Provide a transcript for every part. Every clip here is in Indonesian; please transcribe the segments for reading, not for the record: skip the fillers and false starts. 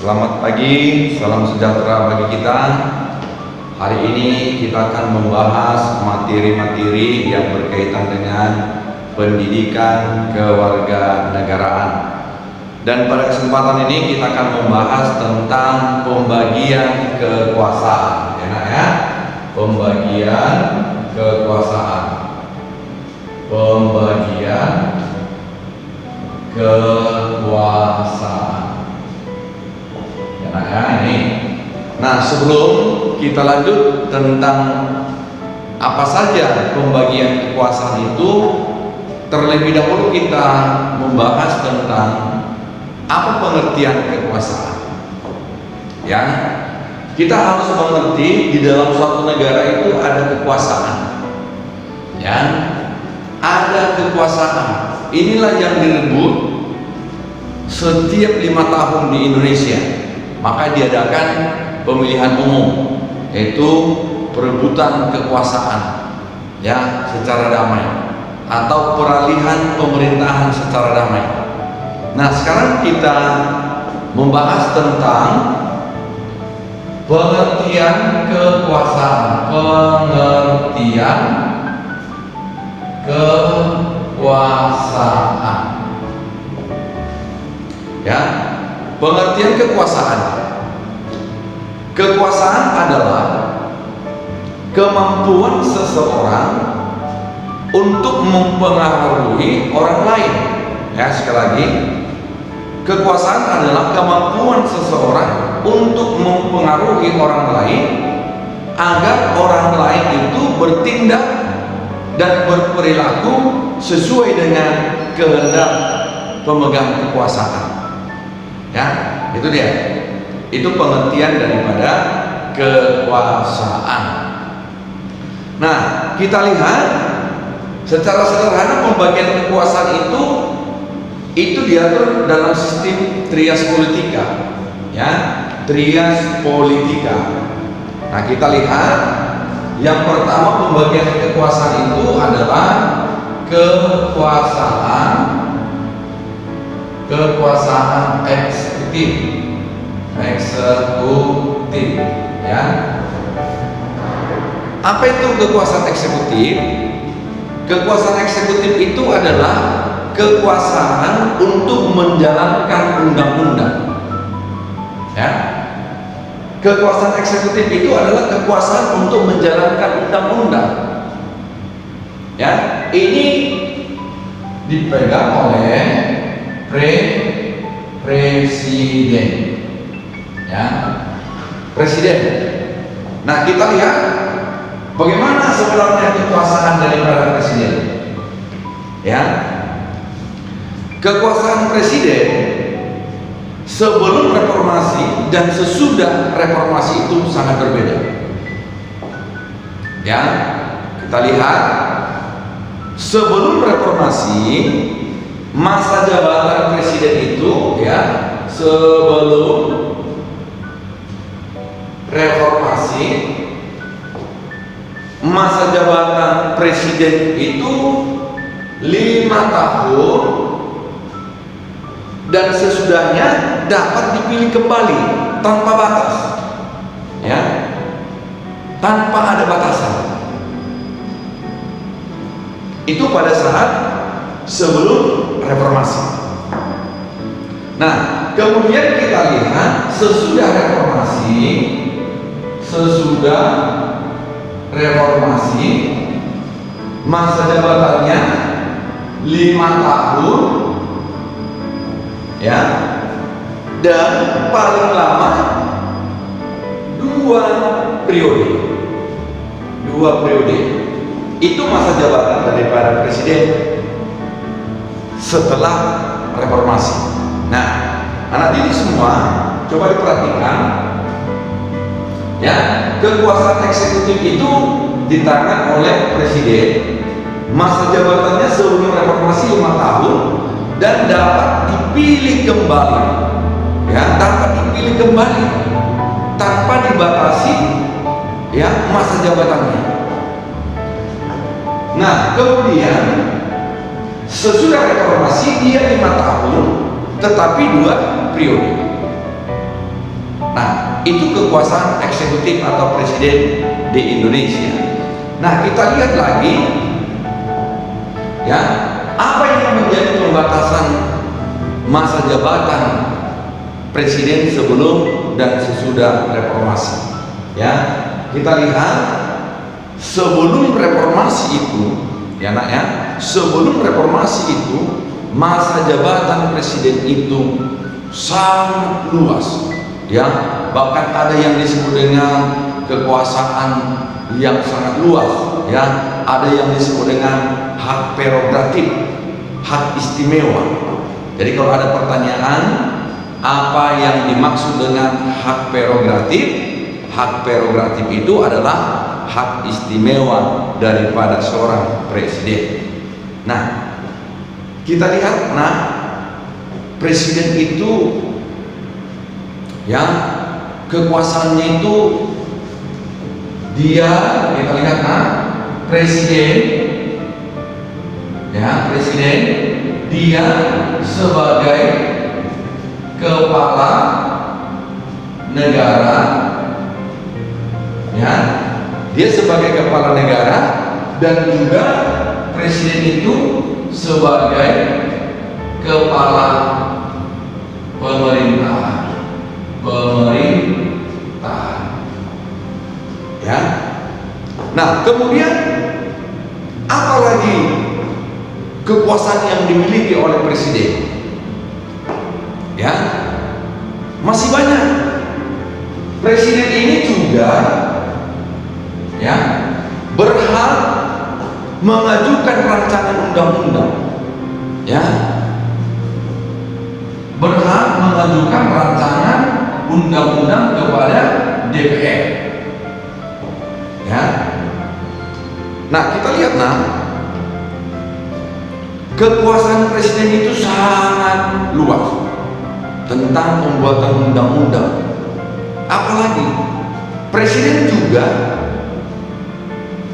Selamat pagi, salam sejahtera bagi kita. Hari ini kita akan membahas materi-materi yang berkaitan dengan pendidikan kewarganegaraan. Dan pada kesempatan ini kita akan membahas tentang pembagian kekuasaan. Enak ya? Pembagian kekuasaan. Pembagian kekuasaan. Enak ya ini. Nah, sebelum kita lanjut tentang apa saja pembagian kekuasaan itu, terlebih dahulu kita membahas tentang apa pengertian kekuasaan. Ya, kita harus mengerti di dalam suatu negara itu ada kekuasaan. Ya, ada kekuasaan. Inilah yang direbut setiap 5 tahun di Indonesia. Maka diadakan pemilihan umum, yaitu perebutan kekuasaan, ya, secara damai, atau peralihan pemerintahan secara damai. Nah, sekarang kita membahas tentang pengertian kekuasaan. Pengertian kekuasaan. Ya, pengertian kekuasaan. Kekuasaan adalah kemampuan seseorang untuk mempengaruhi orang lain. Ya, sekali lagi, kekuasaan adalah kemampuan seseorang untuk mempengaruhi orang lain agar orang lain itu bertindak dan berperilaku sesuai dengan kehendak pemegang kekuasaan. Ya, itu dia. Itu pengertian daripada kekuasaan. Nah, kita lihat secara sederhana pembagian kekuasaan itu diatur dalam sistem trias politika. Ya, trias politika. Nah, kita lihat yang pertama pembagian kekuasaan itu adalah kekuasaan eksekutif. Ya. Apa itu kekuasaan eksekutif? Kekuasaan eksekutif itu adalah kekuasaan untuk menjalankan undang-undang. Ya. Kekuasaan eksekutif itu adalah kekuasaan untuk menjalankan undang-undang. Ya, ini dipegang oleh presiden. Ya, presiden. Nah, kita lihat bagaimana sebenarnya kekuasaan daripada presiden. Ya, kekuasaan presiden sebelum reformasi dan sesudah reformasi itu sangat berbeda. Ya, kita lihat sebelum reformasi, masa jabatan presiden itu, ya, sebelum reformasi, masa jabatan presiden itu 5 tahun dan sesudahnya dapat dipilih kembali tanpa batas, ya, tanpa ada batasan. Itu pada saat sebelum reformasi. Nah, kemudian kita lihat sesudah reformasi, masa jabatannya 5 tahun, ya, dan paling lama 2 periode. Itu masa jabatan daripada presiden setelah reformasi. Nah, anak didik semua, coba diperhatikan. Ya, kekuasaan eksekutif itu di tangan oleh presiden. Masa jabatannya sebelum reformasi 5 tahun dan dapat dipilih kembali. Ya, dapat dipilih kembali tanpa dibatasi, ya, masa jabatannya. Nah, kemudian sesudah reformasi dia 5 tahun tetapi 2 periode. Nah, itu kekuasaan eksekutif atau presiden di Indonesia. Nah, kita lihat lagi ya, apa yang menjadi pembatasan masa jabatan presiden sebelum dan sesudah reformasi. Ya, kita lihat sebelum reformasi itu, ya nak ya, sebelum reformasi itu masa jabatan presiden itu sangat luas. Ya, bahkan ada yang disebut dengan kekuasaan yang sangat luas. Ya, ada yang disebut dengan hak prerogatif, hak istimewa. Jadi kalau ada pertanyaan apa yang dimaksud dengan hak prerogatif, hak prerogatif itu adalah hak istimewa daripada seorang presiden. Nah, kita lihat, nah, presiden itu ya kekuasaannya itu dia, kita lihat, nah, presiden ya, presiden dia sebagai kepala negara, ya, dia sebagai kepala negara, dan juga presiden itu sebagai kepala pemerintahan, ya. Nah, kemudian apalagi kekuasaan yang dimiliki oleh presiden? Ya, masih banyak. Presiden ini juga ya berhak mengajukan rancangan undang-undang, ya, berhak mengajukan rancangan undang-undang kepada DPR. Ya. Nah, kita lihat, nah, kekuasaan presiden itu sangat luas tentang pembuatan undang-undang. Apalagi presiden juga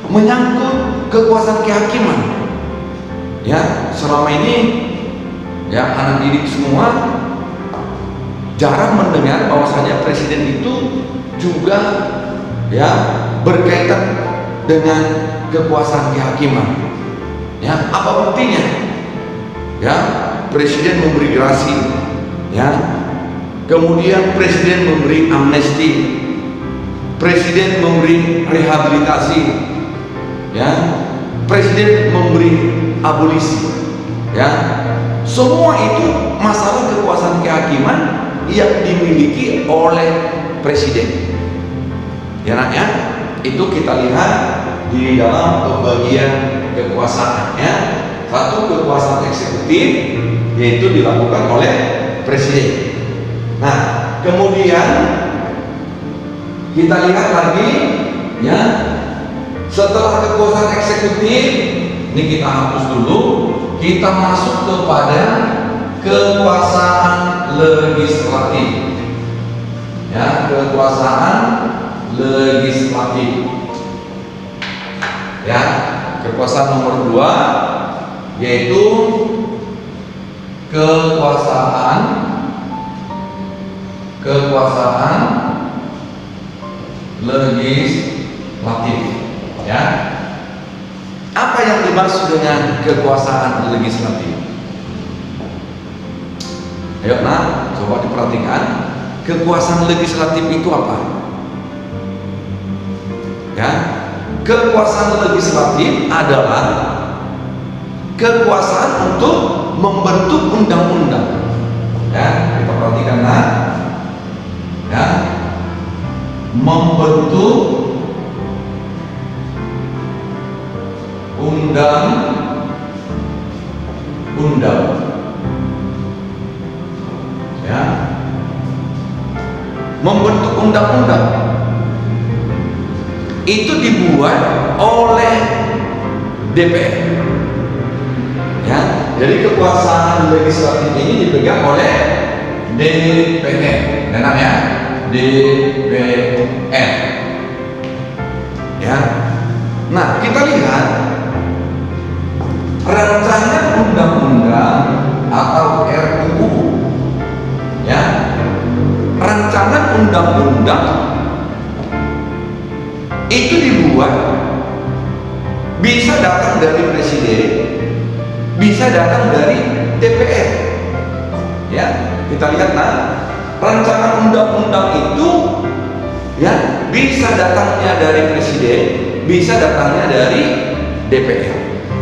menyangkut kekuasaan kehakiman. Ya, selama ini ya anak didik semua jarang mendengar bahwasanya presiden itu juga ya berkaitan dengan kekuasaan kehakiman. Ya, apa buktinya? Ya, presiden memberi gerasi, ya, kemudian presiden memberi amnesti, presiden memberi rehabilitasi, ya, presiden memberi abolisi, ya. Semua itu masalah kekuasaan kehakiman yang dimiliki oleh presiden. Ya nak ya, itu kita lihat di dalam pembagian kekuasaannya. Satu, kekuasaan eksekutif, yaitu dilakukan oleh presiden. Nah, kemudian kita lihat lagi ya, setelah kekuasaan eksekutif ini kita hapus dulu, kita masuk kepada kekuasaan legislatif. Ya, kekuasaan legislatif. Ya, kekuasaan nomor 2 yaitu kekuasaan legislatif. Ya, apa yang dimaksud dengan kekuasaan legislatif? Ayo, nah, coba diperhatikan, kekuasaan legislatif itu apa? Ya, kekuasaan legislatif adalah kekuasaan untuk membentuk undang-undang. Ya, kita perhatikan, nah, ya, membentuk undang-undang. Ya, membentuk undang-undang itu dibuat oleh DPR. Ya, jadi kekuasaan legislatif ini dipegang oleh DPR, namanya DPR. Ya, nah kita lihat rancangan undang-undang atau RUU. Ya, rancangan undang itu dibuat bisa datang dari presiden, bisa datang dari DPR. Ya, kita lihat rancangan undang-undang itu ya bisa datangnya dari presiden, bisa datangnya dari DPR.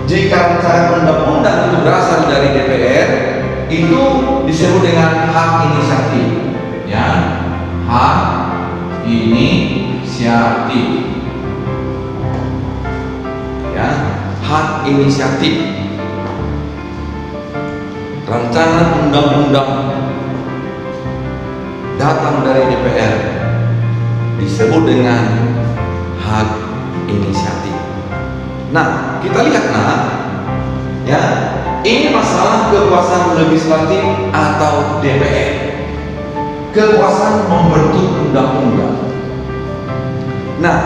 Jika rancangan undang-undang itu berasal dari DPR, itu disebut dengan hak inisiatif. Ya, hak inisiatif. Ya, hak inisiatif. Rancangan undang-undang datang dari DPR disebut dengan hak inisiatif. Nah, kita lihat ya, ini masalah kekuasaan legislatif atau DPR, kekuasaan membentuk undang-undang. Nah,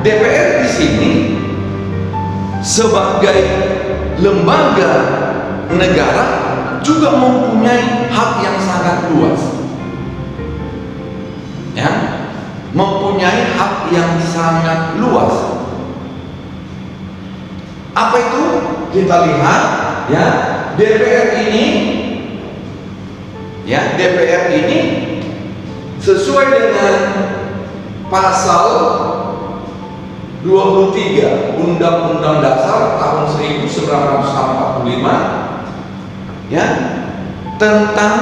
DPR di sini sebagai lembaga negara juga mempunyai hak yang sangat luas. Ya, mempunyai hak yang sangat luas. Apa itu? Kita lihat ya, DPR ini sesuai dengan pasal 23 Undang-Undang Dasar tahun 1945 ya, tentang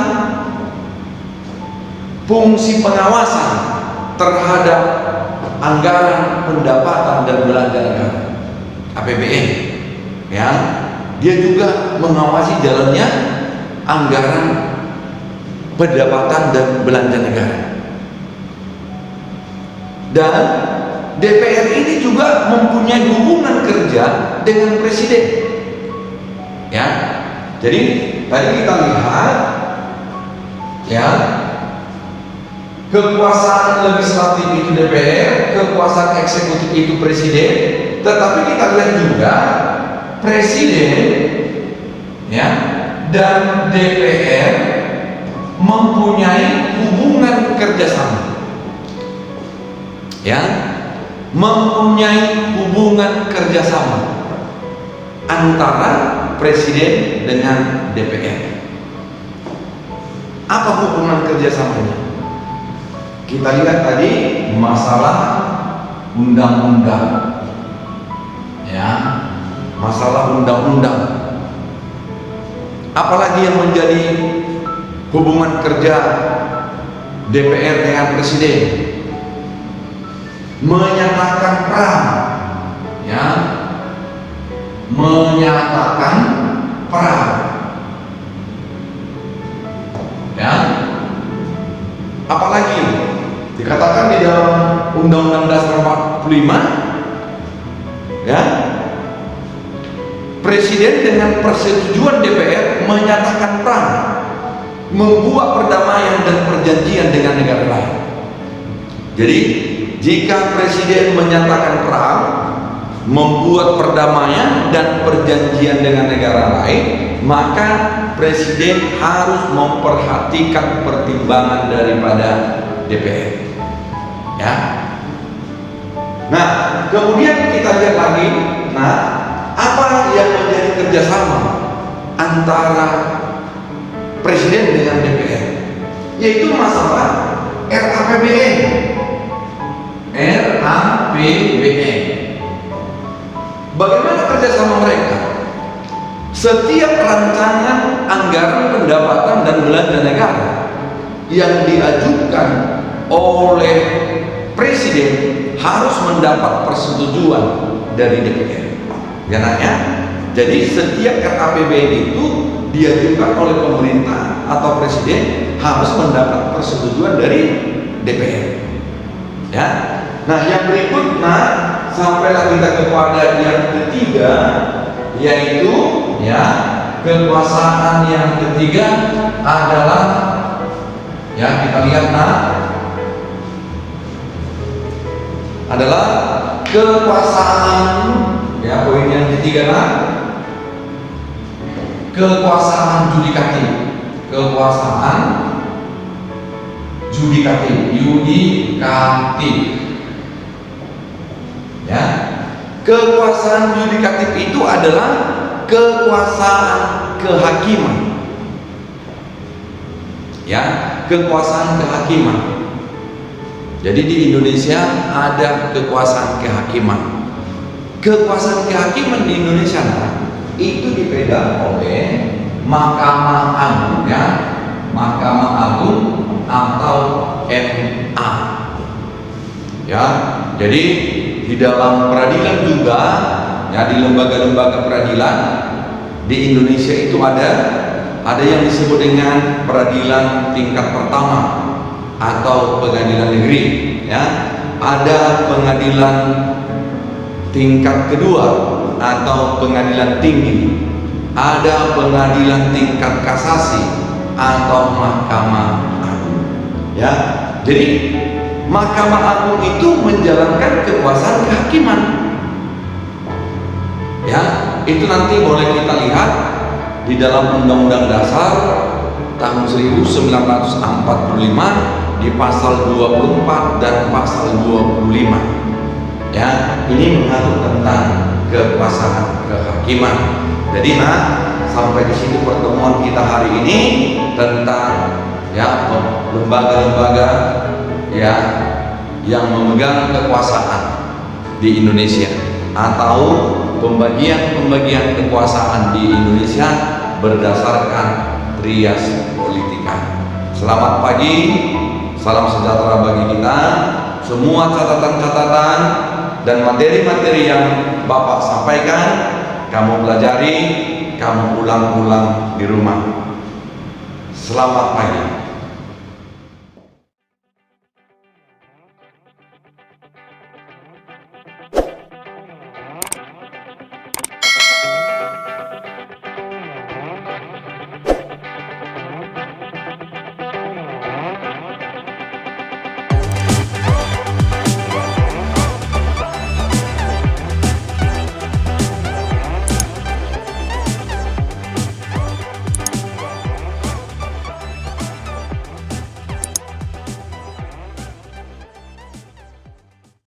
fungsi pengawasan terhadap anggaran pendapatan dan belanja negara, APBN. Ya, dia juga mengawasi jalannya anggaran pendapatan dan belanja negara. Dan DPR ini juga mempunyai hubungan kerja dengan presiden. Ya, jadi tadi kita lihat ya, kekuasaan legislatif itu DPR, kekuasaan eksekutif itu presiden. Tetapi kita lihat juga presiden ya dan DPR mempunyai hubungan kerjasama. Ya, mempunyai hubungan kerjasama antara presiden dengan DPR. Apa hubungan kerjasamanya? Kita lihat tadi masalah undang-undang. Ya, masalah undang-undang. Apalagi yang menjadi hubungan kerja DPR dengan presiden? Menyatakan perang, ya, menyatakan perang, ya. Apalagi dikatakan di dalam Undang-Undang Dasar 45, ya, presiden dengan persetujuan DPR menyatakan perang, membuat perdamaian dan perjanjian dengan negara lain. Jadi jika presiden menyatakan perang, membuat perdamaian dan perjanjian dengan negara lain, maka presiden harus memperhatikan pertimbangan daripada DPR. Ya. Nah, kemudian kita lihat lagi, apa yang menjadi kerjasama antara presiden dengan DPR? Yaitu masalah RAPBN. Bagaimana kerjasama mereka? Setiap rancangan anggaran pendapatan dan belanja negara yang diajukan oleh presiden harus mendapat persetujuan dari DPR. Ya, jadi setiap RAPBN itu diajukan oleh pemerintah atau presiden harus mendapat persetujuan dari DPR. Ya. Nah, yang berikut, sampailah kita kepada yang ketiga, yaitu ya, kekuasaan yang ketiga adalah ya, kita lihat adalah kekuasaan, ya, poin yang ketiga kekuasaan yudikatif. Kekuasaan yudikatif. Kekuasaan yudikatif itu adalah kekuasaan kehakiman. Ya, kekuasaan kehakiman. Jadi di Indonesia ada kekuasaan kehakiman. Kekuasaan kehakiman di Indonesia itu dipegang oleh Mahkamah Agung, ya, Mahkamah Agung atau MA. Ya, jadi di dalam peradilan juga, ya, di lembaga-lembaga peradilan di Indonesia itu ada yang disebut dengan peradilan tingkat pertama atau pengadilan negeri, ya. Ada pengadilan tingkat kedua atau pengadilan tinggi, ada pengadilan tingkat kasasi atau Mahkamah Agung, ya. Jadi Mahkamah Agung itu menjalankan kekuasaan kehakiman, ya. Itu nanti boleh kita lihat di dalam Undang-Undang Dasar tahun 1945 di pasal 24 dan pasal 25. Ya, ini mengatur tentang kekuasaan kehakiman. Jadi sampai di sini pertemuan kita hari ini tentang, ya, lembaga-lembaga, ya, yang memegang kekuasaan di Indonesia atau pembagian kekuasaan di Indonesia berdasarkan trias politika. Selamat pagi, salam sejahtera bagi kita. Semua catatan-catatan dan materi-materi yang Bapak sampaikan, kamu pelajari, kamu ulang-ulang di rumah. Selamat pagi.